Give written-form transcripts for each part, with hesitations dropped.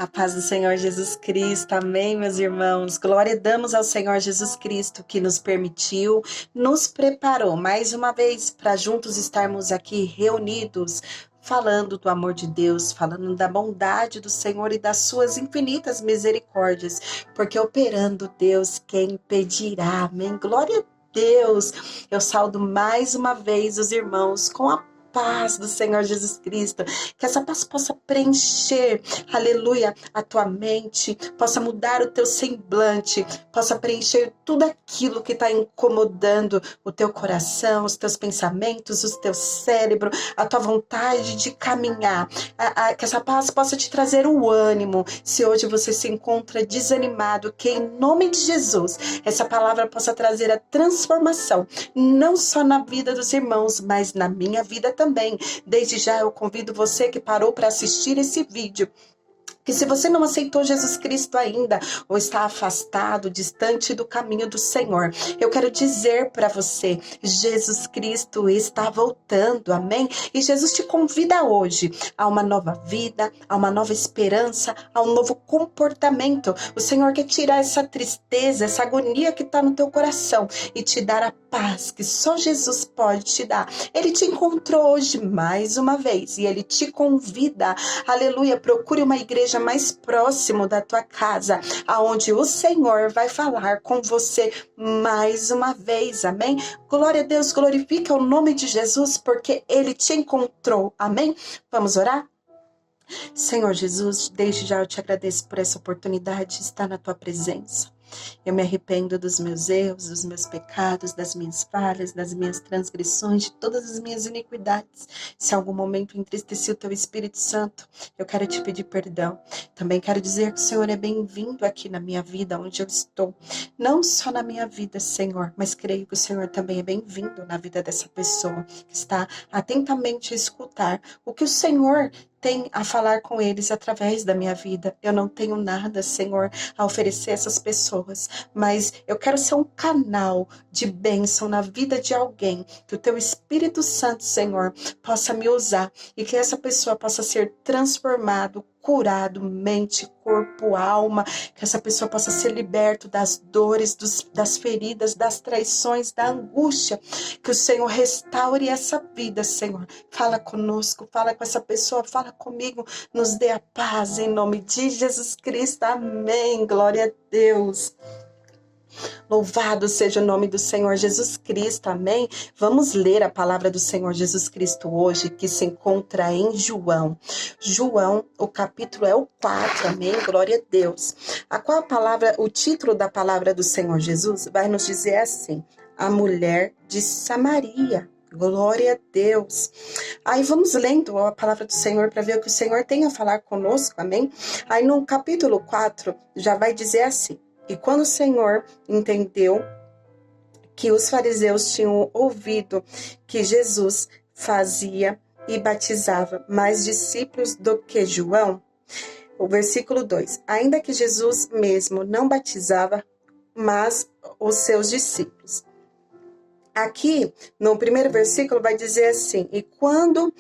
A paz do Senhor Jesus Cristo, amém, meus irmãos. Glória damos ao Senhor Jesus Cristo que nos permitiu, nos preparou mais uma vez para juntos estarmos aqui reunidos, falando do amor de Deus, falando da bondade do Senhor e das suas infinitas misericórdias, porque operando Deus, quem impedirá, amém. Glória a Deus. Eu saúdo mais uma vez os irmãos com a paz do Senhor Jesus Cristo, que essa paz possa preencher, aleluia, a tua mente, possa mudar o teu semblante, possa preencher tudo aquilo que está incomodando o teu coração, os teus pensamentos, o teu cérebro, a tua vontade de caminhar, que essa paz possa te trazer o ânimo, se hoje você se encontra desanimado, que em nome de Jesus, essa palavra possa trazer a transformação, não só na vida dos irmãos, mas na minha vida também. Desde já eu convido você que parou para assistir esse vídeo, que se você não aceitou Jesus Cristo ainda, ou está afastado, distante do caminho do Senhor, eu quero dizer para você, Jesus Cristo está voltando, amém? E Jesus te convida hoje a uma nova vida, a uma nova esperança, a um novo comportamento. O Senhor quer tirar essa tristeza, essa agonia que está no teu coração e te dar a paz que só Jesus pode te dar. Ele te encontrou hoje mais uma vez e Ele te convida, aleluia, procure uma igreja mais próximo da tua casa, aonde o Senhor vai falar com você mais uma vez, amém? Glória a Deus, glorifica o nome de Jesus, porque Ele te encontrou, amém? Vamos orar? Senhor Jesus, desde já eu te agradeço por essa oportunidade de estar na tua presença. Eu me arrependo dos meus erros, dos meus pecados, das minhas falhas, das minhas transgressões, de todas as minhas iniquidades. Se em algum momento entristeci o teu Espírito Santo, eu quero te pedir perdão. Também quero dizer que o Senhor é bem-vindo aqui na minha vida, onde eu estou. Não só na minha vida, Senhor, mas creio que o Senhor também é bem-vindo na vida dessa pessoa que está atentamente a escutar o que o Senhor tem a falar com eles através da minha vida. Eu não tenho nada, Senhor, a oferecer a essas pessoas, mas eu quero ser um canal de bênção na vida de alguém, que o teu Espírito Santo, Senhor, possa me usar e que essa pessoa possa ser transformado, curado, mente, corpo, alma, que essa pessoa possa ser liberto das dores, das feridas, das traições, da angústia, que o Senhor restaure essa vida, Senhor. Fala conosco, fala com essa pessoa, fala comigo, nos dê a paz em nome de Jesus Cristo, amém, glória a Deus. Louvado seja o nome do Senhor Jesus Cristo, amém? Vamos ler a palavra do Senhor Jesus Cristo hoje, que se encontra em João. João, o capítulo é o 4, amém? Glória a Deus. O título da palavra do Senhor Jesus vai nos dizer assim: a mulher de Samaria. Glória a Deus. Aí vamos lendo a palavra do Senhor para ver o que o Senhor tem a falar conosco, amém? Aí no capítulo 4 já vai dizer assim: e quando o Senhor entendeu que os fariseus tinham ouvido que Jesus fazia e batizava mais discípulos do que João, o versículo 2, ainda que Jesus mesmo não batizava, mas os seus discípulos. Aqui, no primeiro versículo, vai dizer assim: e quando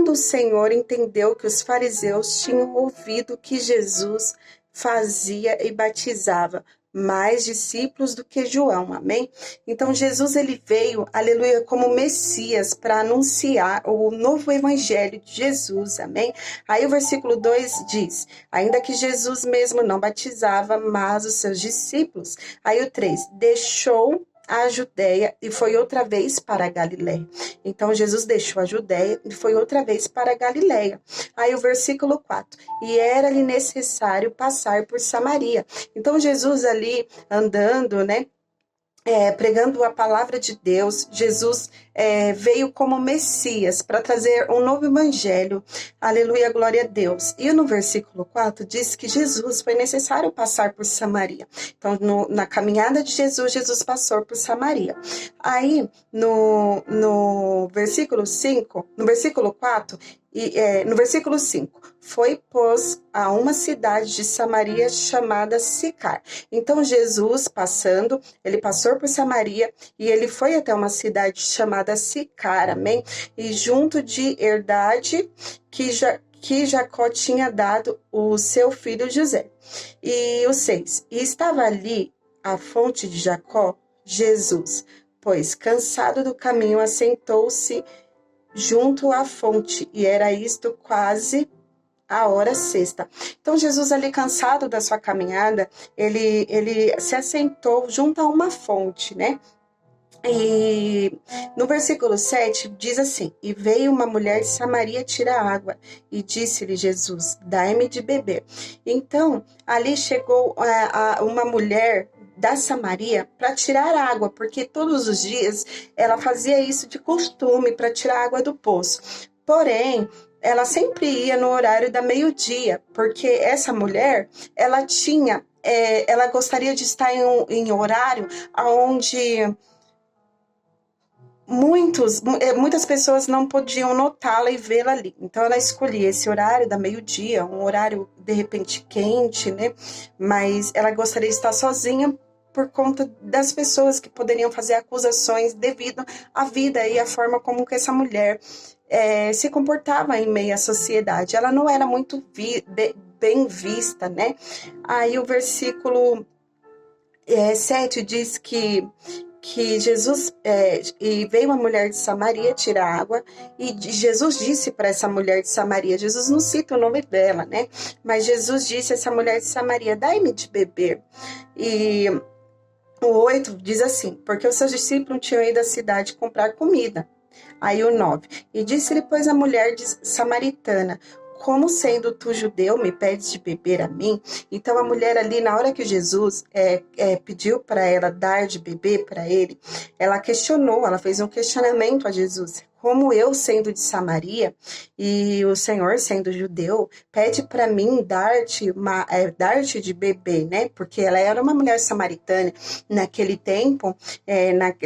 o Senhor entendeu que os fariseus tinham ouvido que Jesus fazia e batizava mais discípulos do que João, amém? Então Jesus, ele veio, aleluia, como Messias para anunciar o novo evangelho de Jesus, amém? Aí o versículo 2 diz: ainda que Jesus mesmo não batizava, mas os seus discípulos. Aí o 3, deixou a Judéia e foi outra vez para a Galiléia. Então Jesus deixou a Judéia e foi outra vez para a Galiléia. Aí o versículo 4, e era-lhe necessário passar por Samaria. Então Jesus ali andando, né, pregando a palavra de Deus, Jesus veio como Messias para trazer um novo evangelho, aleluia, glória a Deus. E no versículo 4 diz que Jesus foi necessário passar por Samaria. Então na caminhada de Jesus, Jesus passou por Samaria. Aí no versículo 5, no versículo 4, no versículo 5, foi, pois, a uma cidade de Samaria chamada Sicar. Então Jesus passando, ele passou por Samaria e ele foi até uma cidade chamada Sicar, amém? E junto de Herdade, que Jacó tinha dado o seu filho José. E o 6. E estava ali a fonte de Jacó, Jesus, pois, cansado do caminho, assentou-se junto à fonte, e era isto quase a hora sexta. Então, Jesus ali, cansado da sua caminhada, ele se assentou junto a uma fonte, né? E no versículo 7 diz assim: E veio uma mulher de Samaria tirar água, e disse-lhe Jesus: Dai-me de beber. Então, ali chegou uma mulher da Samaria para tirar água, porque todos os dias ela fazia isso de costume para tirar água do poço. Porém, ela sempre ia no horário da meio-dia, porque essa mulher, ela tinha, ela gostaria de estar em horário onde muitas pessoas não podiam notá-la e vê-la ali. Então, ela escolhia esse horário da meio-dia, um horário, de repente, quente, né? Mas ela gostaria de estar sozinha por conta das pessoas que poderiam fazer acusações devido à vida e à forma como que essa mulher se comportava em meio à sociedade. Ela não era muito bem vista, né? Aí o versículo 7 diz que Jesus, e veio uma mulher de Samaria tirar água, e Jesus disse para essa mulher de Samaria, Jesus não cita o nome dela, né? Mas Jesus disse a essa mulher de Samaria: dai-me de beber. E o 8 diz assim: porque os seus discípulos tinham ido à cidade comprar comida. Aí o 9: e disse-lhe, pois, a mulher samaritana: como sendo tu judeu, me pedes de beber a mim? Então a mulher ali, na hora que Jesus pediu para ela dar de beber para ele, ela questionou, ela fez um questionamento a Jesus. Como eu, sendo de Samaria, e o Senhor, sendo judeu, pede para mim dar-te de beber, né? Porque ela era uma mulher samaritana. Naquele tempo,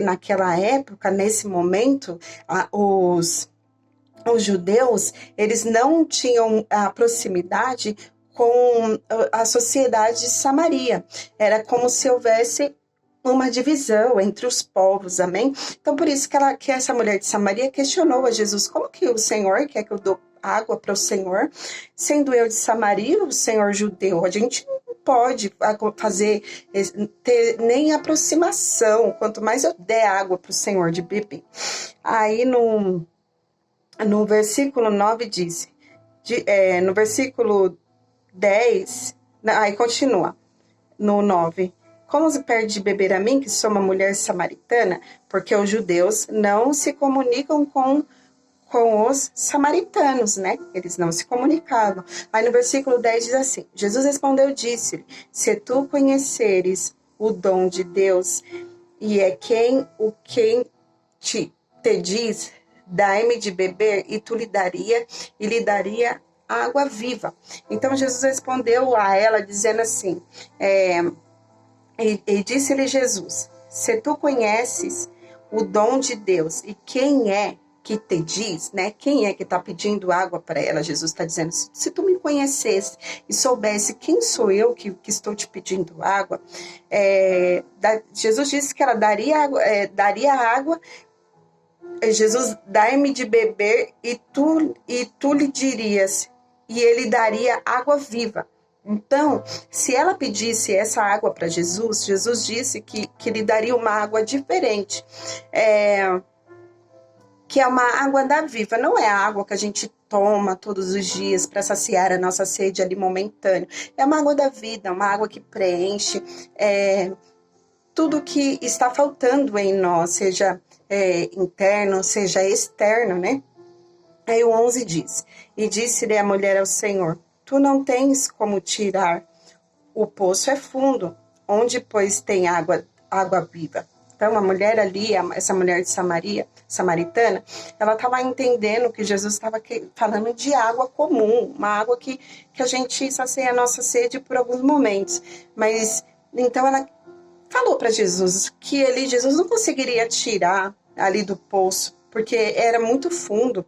naquela época, nesse momento, os judeus, eles não tinham a proximidade com a sociedade de Samaria. Era como se houvesse uma divisão entre os povos, amém? Então, por isso que essa mulher de Samaria questionou a Jesus: como que o Senhor quer que eu dou água para o Senhor, sendo eu de Samaria, o Senhor judeu? A gente não pode ter nem aproximação, quanto mais eu der água para o Senhor de beber. Aí no versículo 9 diz, no versículo 10, aí continua, no 9: como se perde de beber a mim, que sou uma mulher samaritana? Porque os judeus não se comunicam com os samaritanos, né? Eles não se comunicavam. Aí no versículo 10 diz assim: Jesus respondeu, disse-lhe: se tu conheceres o dom de Deus, e é quem te diz, dai-me de beber, e lhe daria água viva. Então Jesus respondeu a ela dizendo assim, e disse-lhe Jesus: se tu conheces o dom de Deus, e quem é que te diz, né? Quem é que está pedindo água para ela? Jesus está dizendo: se tu me conhecesse e soubesse quem sou eu que estou te pedindo água, Jesus disse que ela daria água. Jesus, dai-me de beber, e tu lhe dirias, e ele daria água viva. Então, se ela pedisse essa água para Jesus, Jesus disse que lhe daria uma água diferente, que é uma água da viva. Não é a água que a gente toma todos os dias para saciar a nossa sede ali momentânea. É uma água da vida, uma água que preenche tudo que está faltando em nós, seja interno, seja externo, né? Aí o 11 diz: e disse-lhe a mulher ao Senhor: tu não tens como tirar, o poço é fundo, onde pois tem água viva? Então a mulher ali, essa mulher de samaritana, ela estava entendendo que Jesus estava falando de água comum, uma água que a gente sacia a nossa sede por alguns momentos. Mas então ela falou para Jesus que Jesus não conseguiria tirar ali do poço, porque era muito fundo.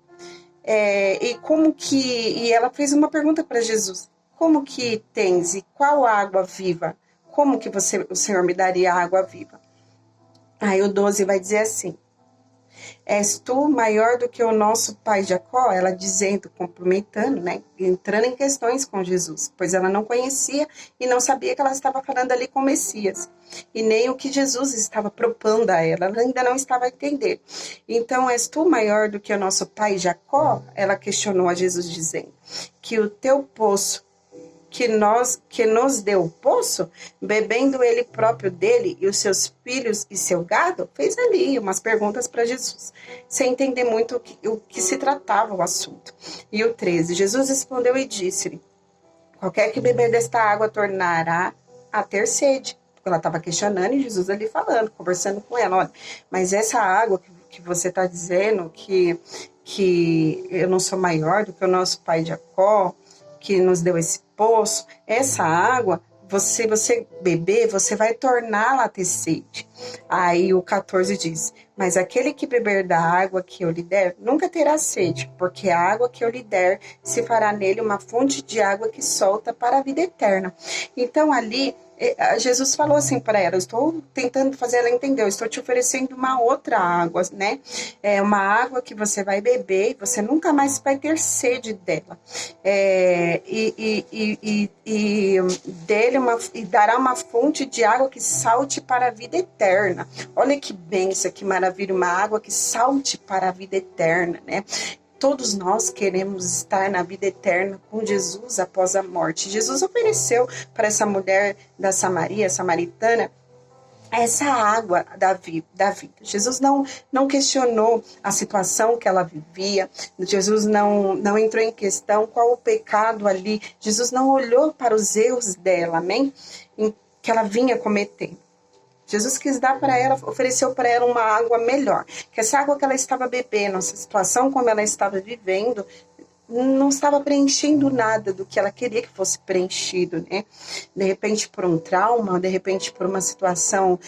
E ela fez uma pergunta para Jesus: como que tens e qual água viva? Como que o Senhor me daria água viva? Aí o 12 vai dizer assim: És tu maior do que o nosso pai Jacó? Ela dizendo, cumprimentando, né? Entrando em questões com Jesus, pois ela não conhecia e não sabia que ela estava falando ali com o Messias, e nem o que Jesus estava propondo a ela, ela ainda não estava a entender. Então, és tu maior do que o nosso pai Jacó? Ela questionou a Jesus, dizendo que o teu poço que nos deu o poço, bebendo ele próprio dele e os seus filhos e seu gado, fez ali umas perguntas para Jesus, sem entender muito o que se tratava o assunto. E o 13, Jesus respondeu e disse-lhe, qualquer que beber desta água tornará a ter sede. Ela estava questionando e Jesus ali falando, conversando com ela, olha, mas essa água que você está dizendo que eu não sou maior do que o nosso pai Jacó, que nos deu esse poço, essa água, você beber, você vai torná-la a ter sede. Aí o 14 diz, mas aquele que beber da água que eu lhe der, nunca terá sede, porque a água que eu lhe der se fará nele uma fonte de água que solta para a vida eterna. Então ali, Jesus falou assim para ela, eu estou tentando fazer ela entender, eu estou te oferecendo uma outra água, né? É uma água que você vai beber e você nunca mais vai ter sede dela. E dará uma fonte de água que salte para a vida eterna. Olha que bênção, que maravilha, uma água que salte para a vida eterna, né? Todos nós queremos estar na vida eterna com Jesus após a morte. Jesus ofereceu para essa mulher da Samaria, samaritana, essa água da vida. Jesus não questionou a situação que ela vivia, Jesus não entrou em questão qual o pecado ali, Jesus não olhou para os erros dela, amém? Que ela vinha cometendo. Jesus quis dar para ela, ofereceu para ela uma água melhor, que essa água que ela estava bebendo, essa situação como ela estava vivendo, não estava preenchendo nada do que ela queria que fosse preenchido, né? De repente por um trauma, de repente por uma situação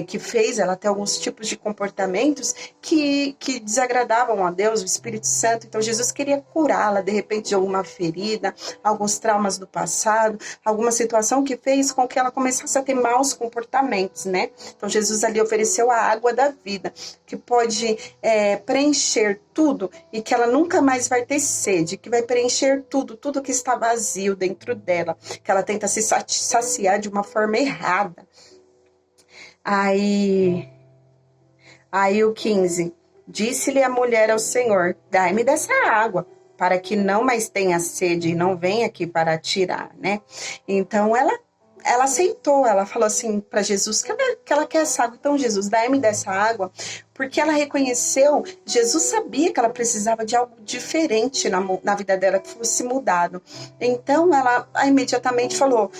que fez ela ter alguns tipos de comportamentos que desagradavam a Deus, o Espírito Santo. Então Jesus queria curá-la, de repente de alguma ferida, alguns traumas do passado, alguma situação que fez com que ela começasse a ter maus comportamentos, né? Então Jesus ali ofereceu a água da vida, que pode preencher tudo e que ela nunca mais vai ter sede, que vai preencher tudo que está vazio dentro dela, que ela tenta se saciar de uma forma errada. Aí o 15, disse-lhe a mulher ao Senhor, dai-me dessa água, para que não mais tenha sede e não venha aqui para tirar, né? Então ela aceitou, ela falou assim para Jesus que ela quer essa água. Então Jesus, dai-me dessa água, porque ela reconheceu, Jesus sabia que ela precisava de algo diferente na vida dela, que fosse mudado. Então ela imediatamente falou,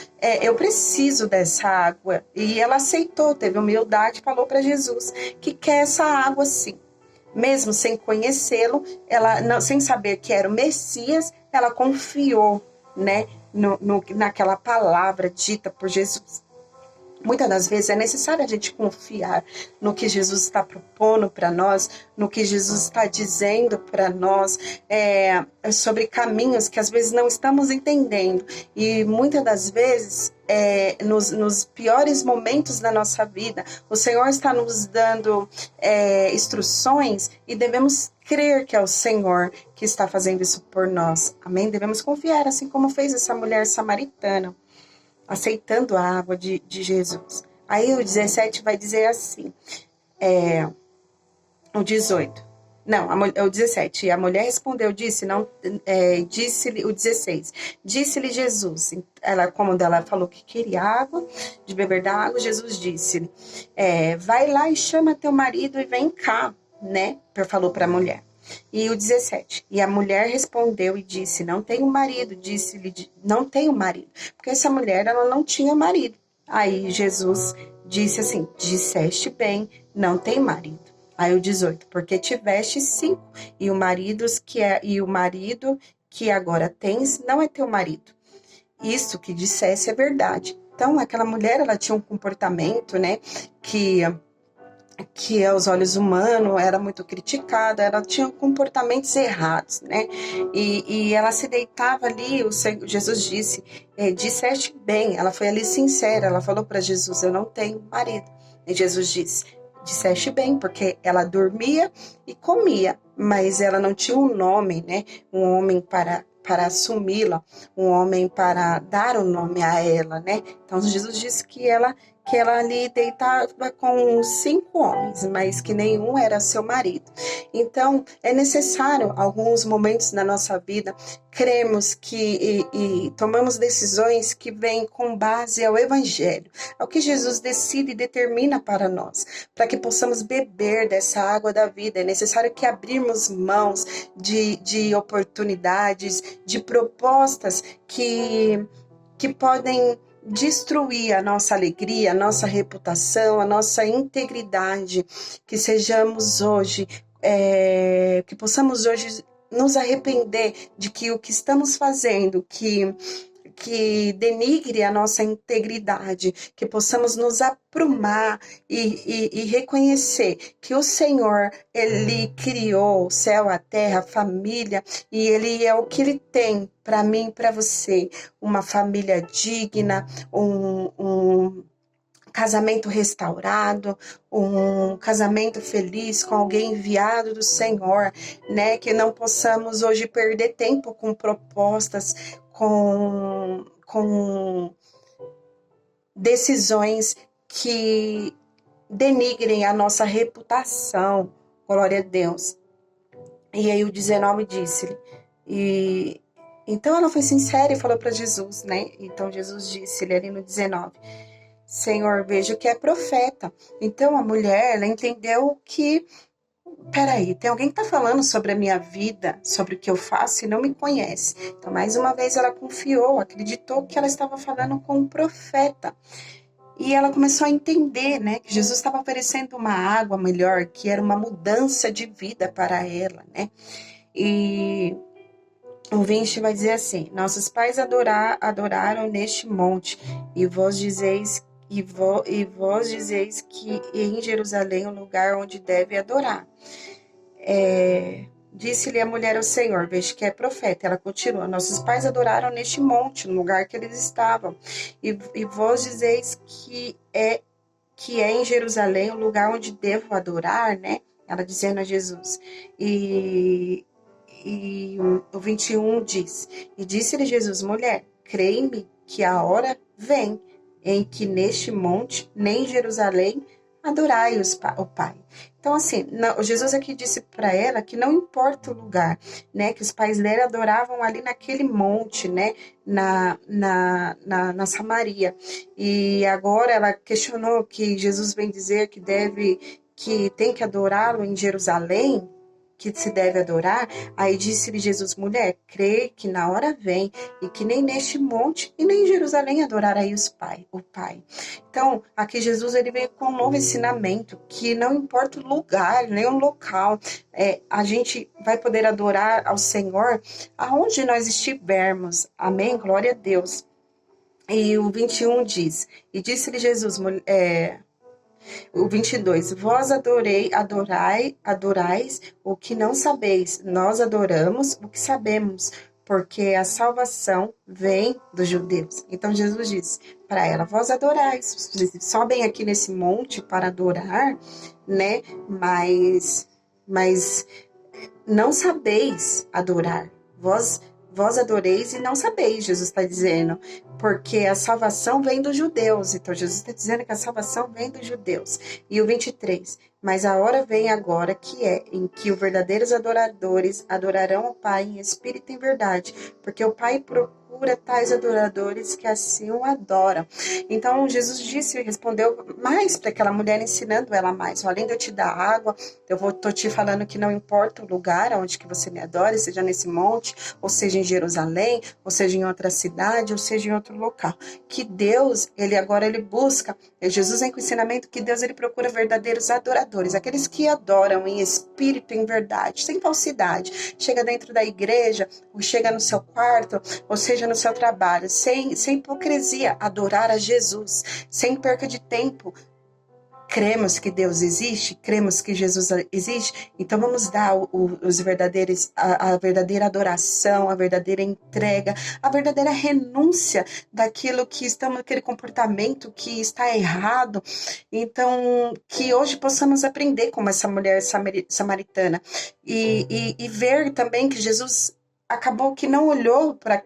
eu preciso dessa água. E ela aceitou, teve humildade, falou para Jesus que quer essa água sim. Mesmo sem conhecê-lo, sem saber que era o Messias, ela confiou, né, naquela palavra dita por Jesus. Muitas das vezes é necessário a gente confiar no que Jesus está propondo para nós, no que Jesus está dizendo para nós, sobre caminhos que às vezes não estamos entendendo. E muitas das vezes, nos piores momentos da nossa vida, o Senhor está nos dando instruções e devemos crer que é o Senhor que está fazendo isso por nós. Amém? Devemos confiar, assim como fez essa mulher samaritana, aceitando a água de Jesus. Aí o 17 vai dizer assim, o 18, não, o 17, a mulher respondeu, disse-lhe, o 16, disse-lhe Jesus, como ela falou que queria água, de beber da água, Jesus disse-lhe, vai lá e chama teu marido e vem cá, né, falou para a mulher. E o 17, e a mulher respondeu e disse, não tenho marido, disse-lhe, não tenho marido, porque essa mulher, ela não tinha marido. Aí Jesus disse assim, disseste bem, não tem marido. Aí o 18, porque tiveste 5, e o marido que agora tens não é teu marido. Isso que dissesse é verdade. Então, aquela mulher, ela tinha um comportamento, né, que aos olhos humanos era muito criticada, ela tinha comportamentos errados, né? E ela se deitava ali, Jesus disse, disseste bem, ela foi ali sincera, ela falou para Jesus, eu não tenho marido. E Jesus disse, Disseste bem, porque ela dormia e comia, mas ela não tinha um nome, né? Um homem para assumi-la, um homem para dar o nome a ela, né? Então Jesus disse que ela ali deitava com 5 homens, mas que nenhum era seu marido. Então é necessário alguns momentos na nossa vida cremos que e tomamos decisões que vêm com base ao Evangelho, ao que Jesus decide e determina para nós, para que possamos beber dessa água da vida. É necessário que abrirmos mãos de oportunidades, de propostas que podem destruir a nossa alegria, a nossa reputação, a nossa integridade, que sejamos hoje, que possamos hoje nos arrepender de que o que estamos fazendo, que denigre a nossa integridade, que possamos nos aprumar e reconhecer que o Senhor, Ele criou o céu, a terra, a família, e Ele é o que Ele tem para mim e para você, uma família digna, um casamento restaurado, um casamento feliz com alguém enviado do Senhor, né? Que não possamos hoje perder tempo com propostas, com decisões que denigrem a nossa reputação. Glória a Deus. E aí o 19 disse-lhe, e então ela foi sincera e falou para Jesus, né? Então Jesus disse-lhe ali no 19, Senhor, vejo que é profeta. Então a mulher, ela entendeu que, peraí, tem alguém que está falando sobre a minha vida, sobre o que eu faço e não me conhece. Então mais uma vez ela confiou, acreditou que ela estava falando com um profeta. E ela começou a entender, né, que Jesus estava oferecendo uma água melhor, que era uma mudança de vida para ela, né? E o 20 vai dizer assim, nossos pais adoraram neste monte, e vós dizeis que em Jerusalém é o lugar onde deve adorar. Disse-lhe a mulher ao Senhor, veja que é profeta. Ela continua, nossos pais adoraram neste monte, no lugar que eles estavam. E vós dizeis que é em Jerusalém o lugar onde devo adorar, né? Ela dizendo a Jesus. E o 21 diz, e disse-lhe Jesus, mulher, crê-me que a hora vem em que neste monte, nem em Jerusalém, adorai o Pai. Então, assim, Jesus aqui disse para ela que não importa o lugar, né, que os pais dela adoravam ali naquele monte, né, na Samaria. E agora ela questionou que Jesus vem dizer que tem que adorá-lo em Jerusalém, que se deve adorar. Aí disse-lhe Jesus, mulher, crê que na hora vem e que nem neste monte e nem em Jerusalém adorarei o Pai. Então, aqui Jesus ele veio com um novo ensinamento, que não importa o lugar, nem o local, a gente vai poder adorar ao Senhor aonde nós estivermos. Amém? Glória a Deus. E o 21 diz, e disse-lhe Jesus, o 22, vós adorais o que não sabeis, nós adoramos o que sabemos, porque a salvação vem dos judeus. Então Jesus disse para ela, vós adorais, sobem aqui nesse monte para adorar, né? Mas não sabeis adorar, vós adoreis e não sabeis, Jesus está dizendo, porque a salvação vem dos judeus. Então, Jesus está dizendo que a salvação vem dos judeus. E o 23, mas a hora vem agora que é em que os verdadeiros adoradores adorarão ao Pai em espírito e em verdade, porque o Pai procura tais adoradores que assim o adoram. Então, Jesus disse e respondeu mais para aquela mulher, ensinando ela mais. Além de eu te dar água, tô te falando que não importa o lugar onde que você me adore, seja nesse monte, ou seja em Jerusalém, ou seja em outra cidade, ou seja em outro local. Que Deus, ele busca, Jesus vem com o ensinamento que Deus, ele procura verdadeiros adoradores, aqueles que adoram em espírito e em verdade, sem falsidade. Chega dentro da igreja, ou chega no seu quarto, ou seja no seu trabalho, sem hipocrisia, adorar a Jesus, sem perca de tempo, cremos que Deus existe, cremos que Jesus existe, então vamos dar os verdadeiros, a verdadeira adoração, a verdadeira entrega, a verdadeira renúncia daquilo que estamos, aquele comportamento que está errado. Então, que hoje possamos aprender como essa mulher samaritana e ver também que Jesus acabou que não olhou para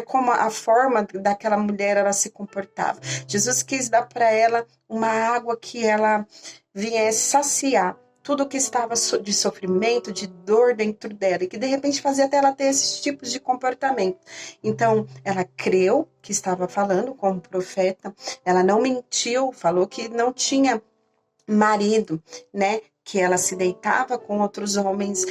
como a forma daquela mulher ela se comportava. Jesus quis dar para ela uma água que ela viesse saciar tudo que estava de sofrimento, de dor dentro dela, e que de repente fazia até ela ter esses tipos de comportamento. Então, ela creu que estava falando como profeta, ela não mentiu, falou que não tinha marido, né? Que ela se deitava com outros homens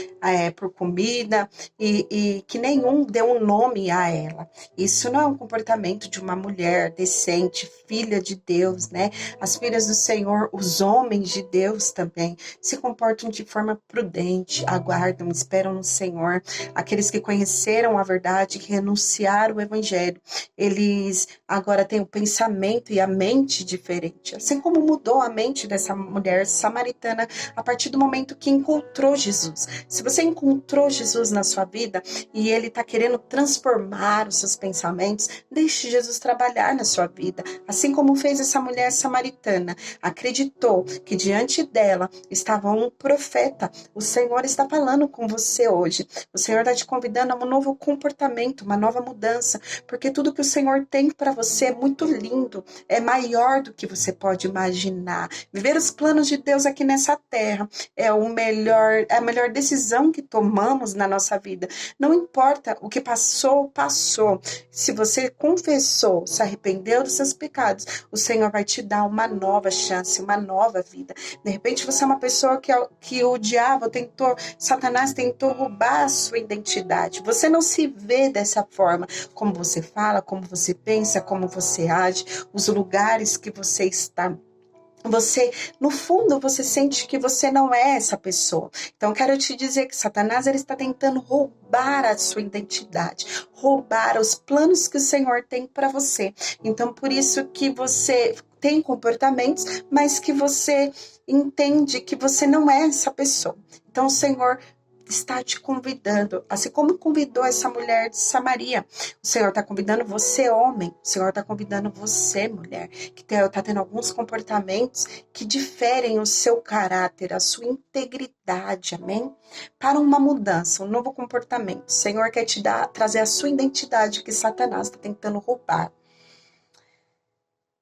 por comida e que nenhum deu um nome a ela. Isso não é um comportamento de uma mulher decente, filha de Deus, né? As filhas do Senhor, os homens de Deus também, se comportam de forma prudente, aguardam, esperam no Senhor. Aqueles que conheceram a verdade, que renunciaram o evangelho, eles agora têm o pensamento e a mente diferente. Assim como mudou a mente dessa mulher samaritana a partir do momento que encontrou Jesus. Se você encontrou Jesus na sua vida e ele está querendo transformar os seus pensamentos, deixe Jesus trabalhar na sua vida. Assim como fez essa mulher samaritana, acreditou que diante dela estava um profeta. O Senhor está falando com você hoje. O Senhor está te convidando a um novo comportamento, uma nova mudança, porque tudo que o Senhor tem para você é muito lindo, é maior do que você pode imaginar. Viver os planos de Deus aqui nessa terra é a melhor decisão que tomamos na nossa vida. Não importa o que passou, passou. Se você confessou, se arrependeu dos seus pecados, o Senhor vai te dar uma nova chance, uma nova vida. De repente você é uma pessoa que o diabo tentou, Satanás tentou roubar a sua identidade. Você não se vê dessa forma, como você fala, como você pensa, como você age, os lugares que você está. Você, no fundo, você sente que você não é essa pessoa. Então, quero te dizer que Satanás ele está tentando roubar a sua identidade, roubar os planos que o Senhor tem para você. Então, por isso que você tem comportamentos, mas que você entende que você não é essa pessoa. Então, o Senhor está te convidando, assim como convidou essa mulher de Samaria. O Senhor está convidando você, homem. O Senhor está convidando você, mulher, que está tendo alguns comportamentos que diferem o seu caráter, a sua integridade, amém? Para uma mudança, um novo comportamento. O Senhor quer te trazer a sua identidade que Satanás está tentando roubar.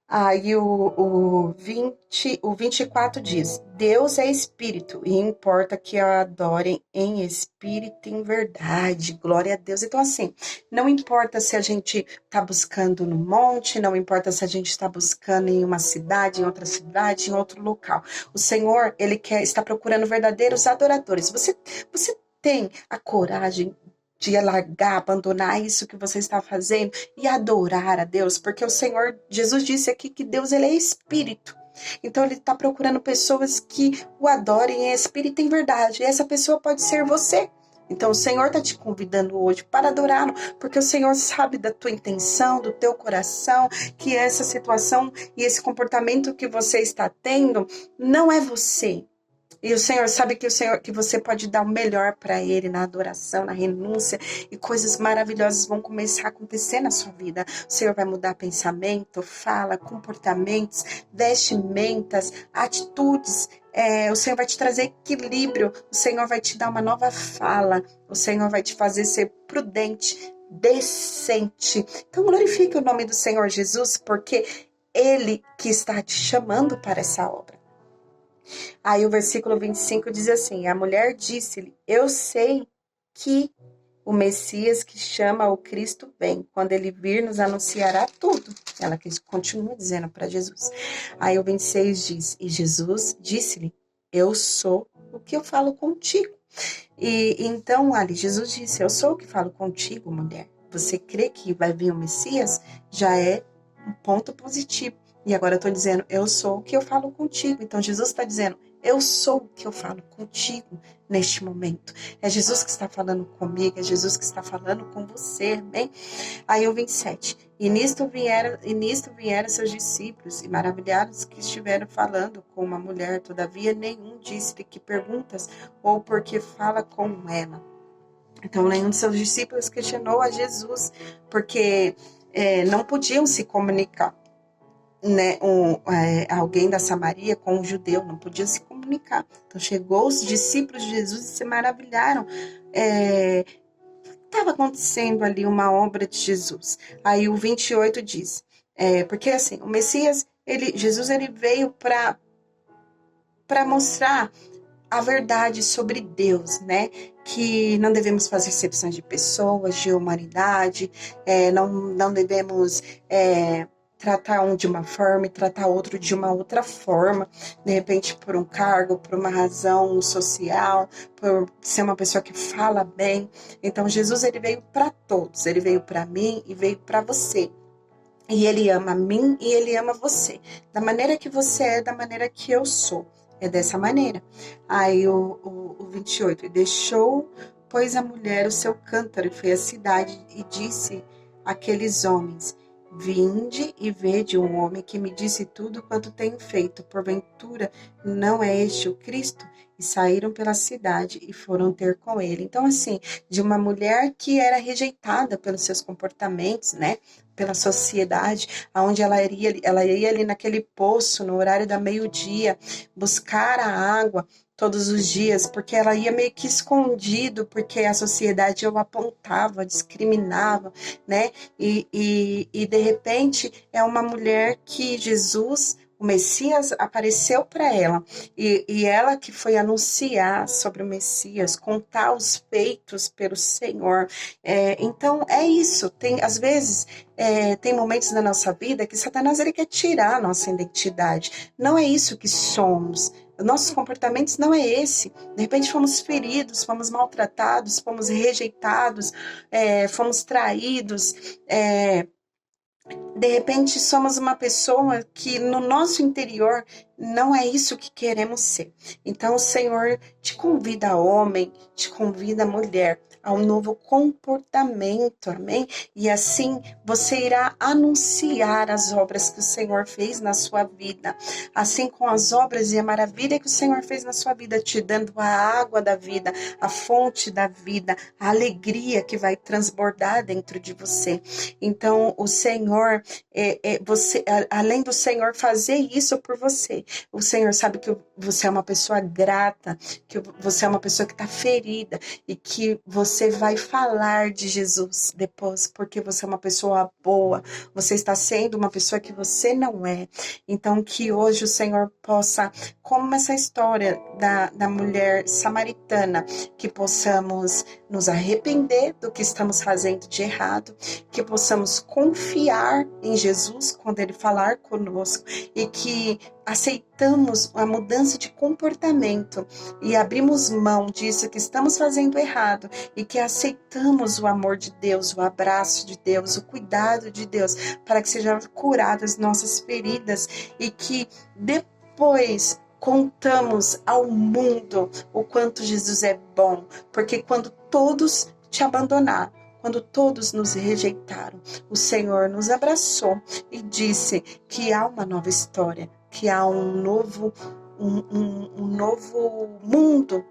Aí o 24 diz, Deus é espírito e importa que a adorem em espírito e em verdade, glória a Deus. Então assim, não importa se a gente está buscando no monte, não importa se a gente está buscando em uma cidade, em outra cidade, em outro local. O Senhor, Ele está procurando verdadeiros adoradores. Você tem a coragem de largar, abandonar isso que você está fazendo e adorar a Deus, porque o Senhor, Jesus disse aqui que Deus ele é espírito. Então ele está procurando pessoas que o adorem em espírito e em verdade. E essa pessoa pode ser você. Então o Senhor está te convidando hoje para adorá-lo, porque o Senhor sabe da tua intenção, do teu coração, que essa situação e esse comportamento que você está tendo não é você. E o Senhor sabe que você pode dar o melhor para Ele na adoração, na renúncia, e coisas maravilhosas vão começar a acontecer na sua vida. O Senhor vai mudar pensamento, fala, comportamentos, vestimentas, atitudes. O Senhor vai te trazer equilíbrio, o Senhor vai te dar uma nova fala, o Senhor vai te fazer ser prudente, decente. Então glorifique o nome do Senhor Jesus, porque Ele que está te chamando para essa obra. Aí o versículo 25 diz assim, a mulher disse-lhe, eu sei que o Messias que chama o Cristo vem, quando ele vir nos anunciará tudo. Ela continua dizendo para Jesus. Aí o 26 diz, e Jesus disse-lhe, eu sou o que eu falo contigo. E então ali Jesus disse, eu sou o que falo contigo, mulher. Você crê que vai vir o Messias? Já é um ponto positivo. E agora eu estou dizendo, eu sou o que eu falo contigo. Então Jesus está dizendo, eu sou o que eu falo contigo neste momento. É Jesus que está falando comigo, é Jesus que está falando com você, amém? Aí o 27. E nisto vieram seus discípulos, e maravilhados que estiveram falando com uma mulher, todavia nenhum disse-lhe que perguntas, ou porque fala com ela. Então, nenhum de seus discípulos questionou a Jesus, porque não podiam se comunicar, né? Alguém da Samaria com um judeu, não podia se comunicar. Então, chegou os discípulos de Jesus e se maravilharam. Estava acontecendo ali uma obra de Jesus. Aí o 28 diz, porque assim, o Messias, Jesus ele veio para mostrar a verdade sobre Deus, né? Que não devemos fazer exceções de pessoas, de humanidade, não devemos tratar um de uma forma e tratar outro de uma outra forma, de repente por um cargo, por uma razão social, por ser uma pessoa que fala bem. Então Jesus ele veio para todos, ele veio para mim e veio para você. E ele ama a mim e ele ama você. Da maneira que você é, da maneira que eu sou. É dessa maneira. Aí o 28. E deixou, pois, a mulher o seu cântaro e foi à cidade e disse àqueles homens: Vinde e vede um homem que me disse tudo quanto tenho feito. Porventura, não é este o Cristo? E saíram pela cidade e foram ter com ele. Então, assim, de uma mulher que era rejeitada pelos seus comportamentos, né? Pela sociedade, onde ela ia ali naquele poço, no horário da meio-dia, buscar a água todos os dias, porque ela ia meio que escondido, porque a sociedade o apontava, discriminava, né? E de repente é uma mulher que Jesus, o Messias, apareceu para ela, e ela que foi anunciar sobre o Messias, contar os feitos pelo Senhor. Então é isso, às vezes tem momentos na nossa vida que Satanás ele quer tirar a nossa identidade. Não é isso que somos. Nossos comportamentos não é esse. De repente fomos feridos, fomos maltratados, fomos rejeitados, fomos traídos. De repente somos uma pessoa que no nosso interior não é isso que queremos ser. Então o Senhor te convida, homem, te convida, mulher, a um novo comportamento, amém? E assim você irá anunciar as obras que o Senhor fez na sua vida, assim com as obras e a maravilha que o Senhor fez na sua vida, te dando a água da vida, a fonte da vida, a alegria que vai transbordar dentro de você. Então o Senhor, além do Senhor fazer isso por você, o Senhor sabe que você é uma pessoa grata, que você é uma pessoa que está ferida e que você vai falar de Jesus depois, porque você é uma pessoa boa, você está sendo uma pessoa que você não é. Então que hoje o Senhor possa, como essa história da mulher samaritana, que possamos nos arrepender do que estamos fazendo de errado, que possamos confiar em Jesus quando Ele falar conosco e que aceitamos a mudança de comportamento e abrimos mão disso que estamos fazendo errado e que aceitamos o amor de Deus, o abraço de Deus, o cuidado de Deus, para que sejam curadas nossas feridas e que depois contamos ao mundo o quanto Jesus é bom, porque quando todos te abandonaram, quando todos nos rejeitaram, o Senhor nos abraçou e disse que há uma nova história, que há um novo mundo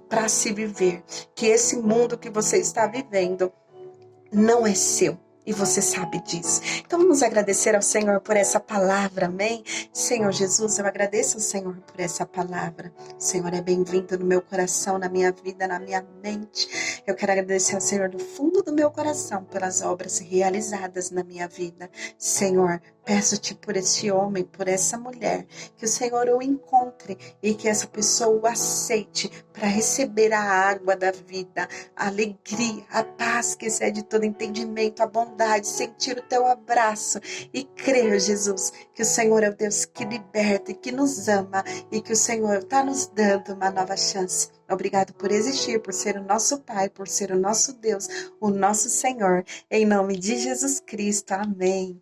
para se viver, que esse mundo que você está vivendo não é seu. E você sabe disso. Então vamos agradecer ao Senhor por essa palavra, amém? Senhor Jesus, eu agradeço ao Senhor por essa palavra. O Senhor é bem-vindo no meu coração, na minha vida, na minha mente. Eu quero agradecer ao Senhor do fundo do meu coração pelas obras realizadas na minha vida. Senhor, peço-te por esse homem, por essa mulher, que o Senhor o encontre e que essa pessoa o aceite para receber a água da vida, a alegria, a paz que excede todo entendimento, a bondade, sentir o teu abraço e crer, Jesus, que o Senhor é o Deus que liberta e que nos ama e que o Senhor está nos dando uma nova chance. Obrigado por existir, por ser o nosso Pai, por ser o nosso Deus, o nosso Senhor. Em nome de Jesus Cristo. Amém.